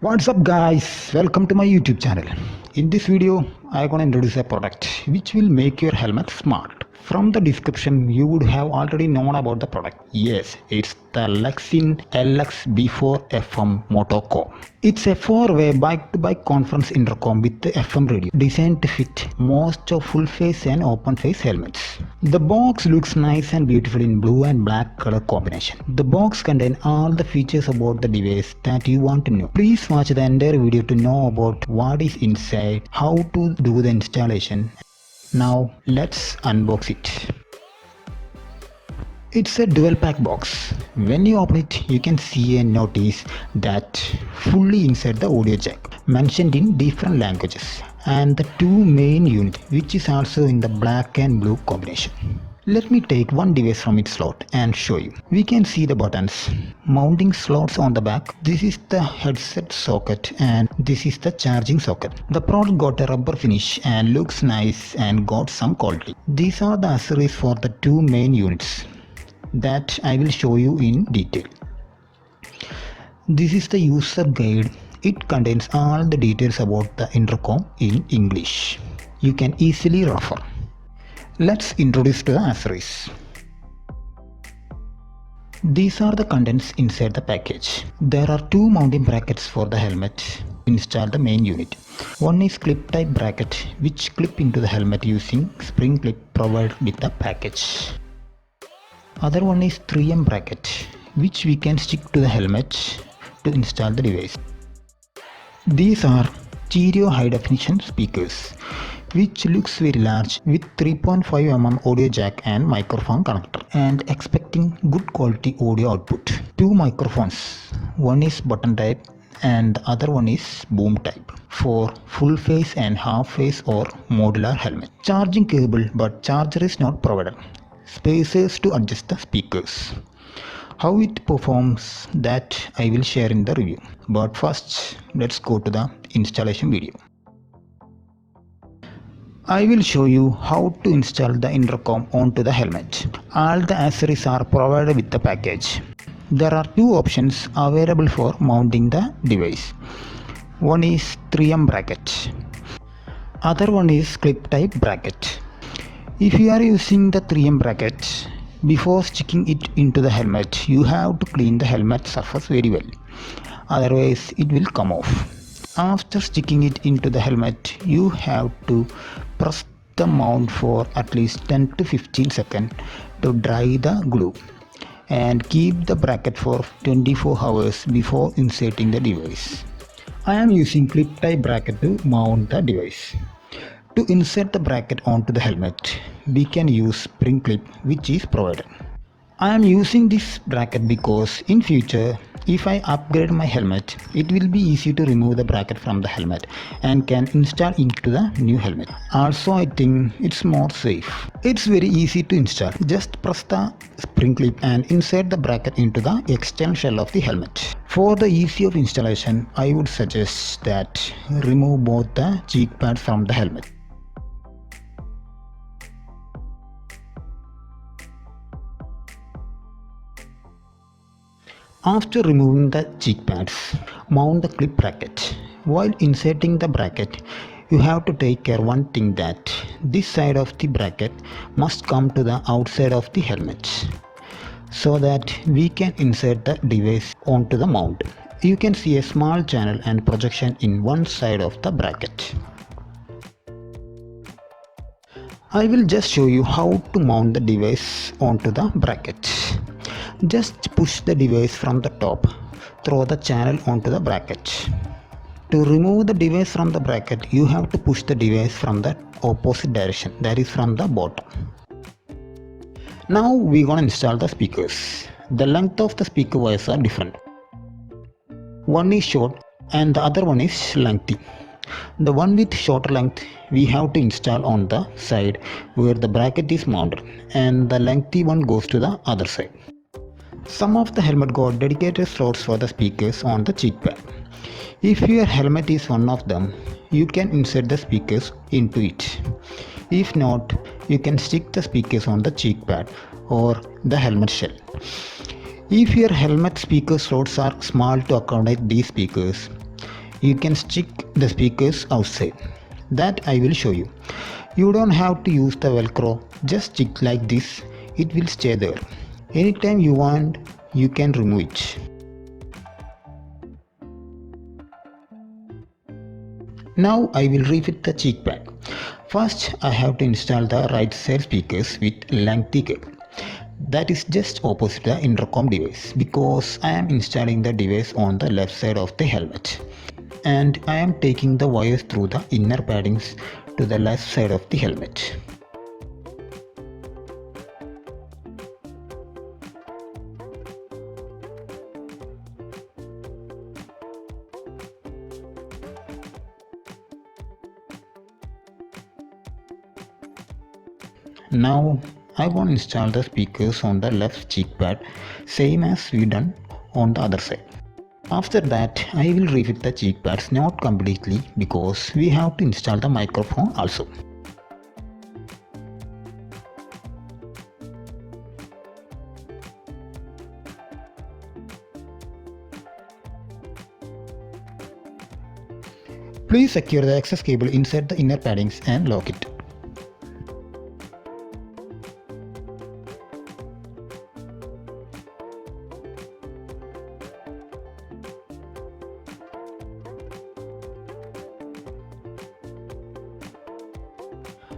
What's up guys, welcome to my YouTube channel. In this video I'm gonna introduce a product which will make your helmet smart. From the description you would have already known about the product. Yes, it's the Lexin LX-B4FM Motocom. It's a 4-way bike-to-bike conference intercom with the FM radio designed to fit most of full face and open face helmets. The box looks nice and beautiful in blue and black color combination. The box contains all the features about the device that you want to know. Please watch the entire video to know about what is inside, how to do the installation. Now let's unbox it. It's a dual pack box. When you open it, you can see a notice that fully insert the audio jack mentioned in different languages and the two main unit which is also in the black and blue combination. Let me take one device from its slot and show you. We can see the buttons, mounting slots on the back. This is the headset socket and this is the charging socket. The product got a rubber finish and looks nice and got some quality. These are the accessories for the two main units that I will show you in detail. This is the user guide. It contains all the details about the intercom in English. You can easily refer. Let's introduce to the accessories. These are the contents inside the package. There are two mounting brackets for the helmet to install the main unit. One is clip type bracket which clip into the helmet using spring clip provided with the package. Other one is 3M bracket which we can stick to the helmet to install the device. These are stereo high definition speakers which looks very large with 3.5 mm audio jack and microphone connector and expecting good quality audio output. Two microphones, one is button type and the other one is boom type for full face and half face or modular helmet. Charging cable but charger is not provided. Spacers to adjust the speakers. How it performs that I will share in the review. But first let's go to the installation video. I will show you how to install the intercom onto the helmet. All the accessories are provided with the package. There are two options available for mounting the device. One is 3M bracket. Other one is clip type bracket. If you are using the 3M bracket, before sticking it into the helmet, you have to clean the helmet surface very well. Otherwise, it will come off. After sticking it into the helmet, you have to press the mount for at least 10 to 15 seconds to dry the glue and keep the bracket for 24 hours before inserting the device. I am using clip type bracket to mount the device. To insert the bracket onto the helmet, we can use spring clip which is provided. I am using this bracket because in future, if I upgrade my helmet, it will be easy to remove the bracket from the helmet and can install into the new helmet. Also, I think it's more safe. It's very easy to install. Just press the spring clip and insert the bracket into the external shell of the helmet. For the ease of installation, I would suggest that remove both the cheek pads from the helmet. After removing the cheek pads, mount the clip bracket. While inserting the bracket, you have to take care one thing that this side of the bracket must come to the outside of the helmet so that we can insert the device onto the mount. You can see a small channel and projection in one side of the bracket. I will just show you how to mount the device onto the bracket. Just push the device from the top, throw the channel onto the bracket. To remove the device from the bracket, you have to push the device from the opposite direction, that is from the bottom. Now we gonna install the speakers. The length of the speaker wires are different. One is short and the other one is lengthy. The one with shorter length we have to install on the side where the bracket is mounted and the lengthy one goes to the other side. Some of the helmet got dedicated slots for the speakers on the cheek pad. If your helmet is one of them, you can insert the speakers into it. If not, you can stick the speakers on the cheek pad or the helmet shell. If your helmet speaker slots are small to accommodate these speakers, you can stick the speakers outside. That I will show you. You don't have to use the velcro, just stick like this, it will stay there. Anytime you want, you can remove it. Now I will refit the cheek pad. First I have to install the right side speakers with lengthy cable. That is just opposite the intercom device because I am installing the device on the left side of the helmet. And I am taking the wires through the inner paddings to the left side of the helmet. Now I want to install the speakers on the left cheek pad, same as we done on the other side. After that I will refit the cheek pads, not completely because we have to install the microphone also. Please secure the excess cable inside the inner paddings and lock it.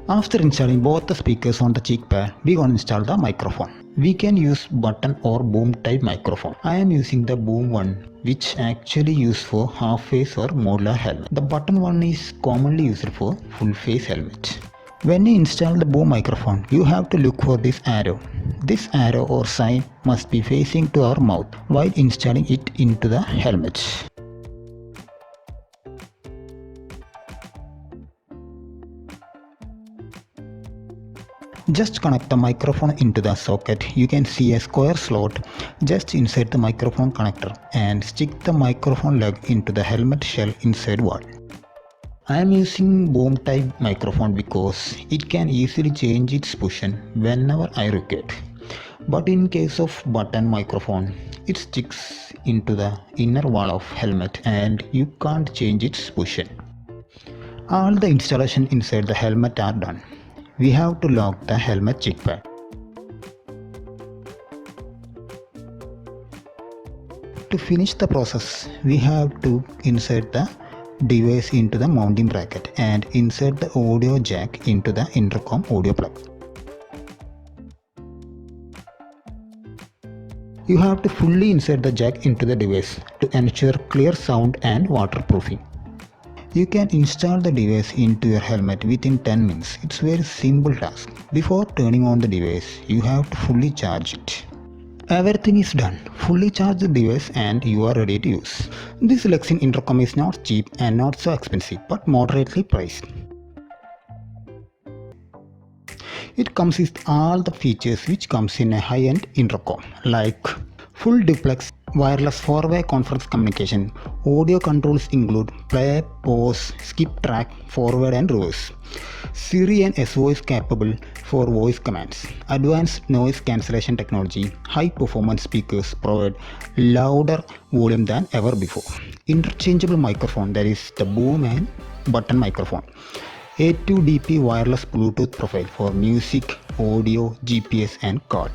After installing both the speakers on the cheek pad, we gonna install the microphone. We can use button or boom type microphone. I am using the boom one, which actually used for half face or modular helmet. The button one is commonly used for full face helmet. When you install the boom microphone, you have to look for this arrow. This arrow or sign must be facing to our mouth while installing it into the helmet. Just connect the microphone into the socket. You can see a square slot just inside the microphone connector and stick the microphone leg into the helmet shell inside wall. I am using boom type microphone because it can easily change its position whenever I require. But in case of button microphone, it sticks into the inner wall of helmet and you can't change its position. All the installation inside the helmet are done. We have to lock the helmet cheek pad. To finish the process, we have to insert the device into the mounting bracket and insert the audio jack into the intercom audio plug. You have to fully insert the jack into the device to ensure clear sound and waterproofing. You can install the device into your helmet within 10 minutes. It's a very simple task. Before turning on the device, you have to fully charge it. Everything is done. Fully charge the device and you are ready to use. This Lexin intercom is not cheap and not so expensive, but moderately priced. It comes with all the features which comes in a high-end intercom, like full duplex wireless four-way conference communication. Audio controls include play, pause, skip track, forward and reverse. Siri and S-Voice capable for voice commands. Advanced noise cancellation technology. High-performance speakers provide louder volume than ever before. Interchangeable microphone, that is the boom and button microphone. A2DP wireless Bluetooth profile for music, audio, GPS and call.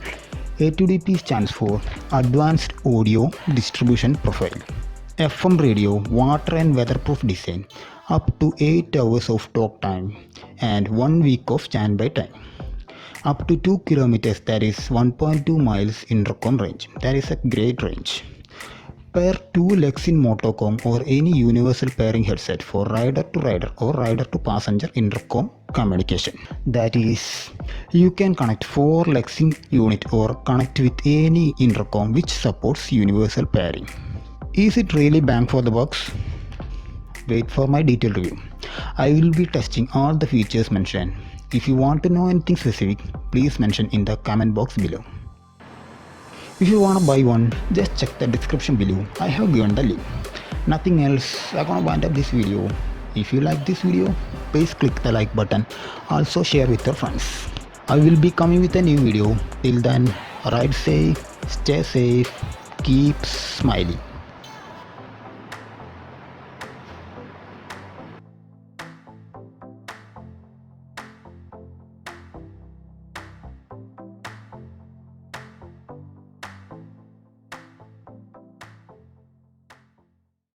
A2DP stands for Advanced Audio Distribution Profile. FM radio, water and weatherproof design, up to 8 hours of talk time and 1 week of standby time. Up to 2 kilometers, that is 1.2 miles intercom range. That is a great range. Pair 2 Lexin Motocom or any universal pairing headset for rider to rider or rider to passenger intercom communication. That is, you can connect 4 Lexin unit or connect with any intercom which supports universal pairing. Is it really bang for the bucks? Wait for my detailed review. I will be testing all the features mentioned. If you want to know anything specific, please mention in the comment box below. If you wanna buy one, just check the description below. I have given the link. Nothing else, I'm gonna wind up this video. If you like this video, please click the like button. Also share with your friends. I will be coming with a new video. Till then, ride safe, stay safe, keep smiling.